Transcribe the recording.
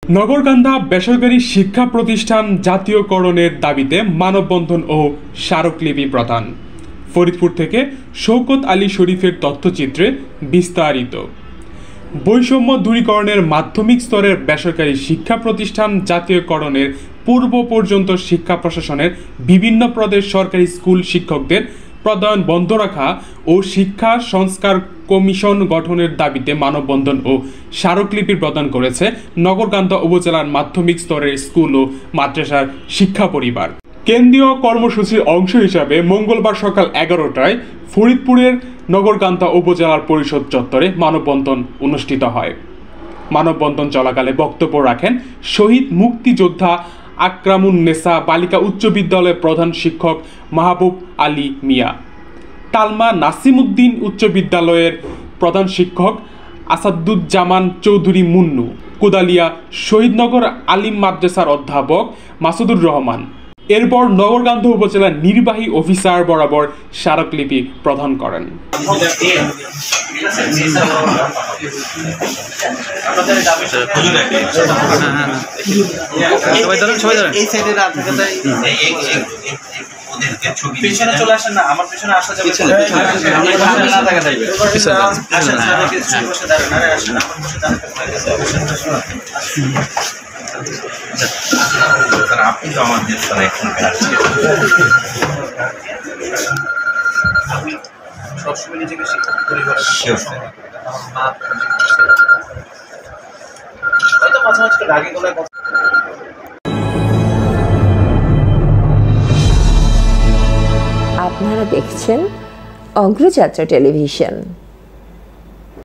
নগরকান্দা বেসরকারি শিক্ষা প্রতিষ্ঠান জাতীয়করণের দাবিতে মানববন্ধন ও স্মারকলিপি প্রদান। ফরিদপুর থেকে শওকত আলী শরীফের তথ্যচিত্রে বিস্তারিত। বৈষম্য দূরীকরণের মাধ্যমিক স্তরের বেসরকারি শিক্ষা প্রতিষ্ঠান জাতীয়করণের পূর্ব পর্যন্ত শিক্ষা প্রশাসনের বিভিন্ন পদের সরকারি স্কুল শিক্ষকদের প্রদান বন্ধ রাখা ও শিক্ষা সংস্কার কমিশন গঠনের দাবিতে মানববন্ধন ও স্মারকলিপি প্রদান করেছে নগরকান্দা উপজেলার মাধ্যমিক স্তরের স্কুল ও মাদ্রাসার শিক্ষা পরিবার। কেন্দ্রীয় কর্মসূচির অংশ হিসাবে মঙ্গলবার সকাল 11টায় ফরিদপুরের নগরকান্দা উপজেলার পরিষদ চত্বরে মানববন্ধন অনুষ্ঠিত হয়। মানববন্ধন চলাকালে বক্তব্য রাখেন শহীদ মুক্তিযোদ্ধা আকরামুন্নেসা বালিকা উচ্চ বিদ্যালয়ের প্রধান শিক্ষক মাহবুব আলী মিয়া, তালমা নাসিমউদ্দিন উচ্চ বিদ্যালয়ের প্রধান শিক্ষক আসাদুজ্জামান চৌধুরী মুন্নু, কোদালিয়া শহীদনগর আলিম মাদ্রাসার অধ্যাপক মাসুদুর রহমান। এরপর নগরকান্দা উপজেলার নির্বাহী অফিসার বরাবর স্মারকলিপি প্রদান করেন। পিছনে চলে আসেন না, আমার পিছনে আসা যাবে আপনি তো আমার দেশে সবসময় নিজেকে শিক্ষক পরিবার হয়তো মাঝে মাঝে রাগে গলায় কথা। আপনারা দেখছেন অগ্রযাত্রা টেলিভিশন।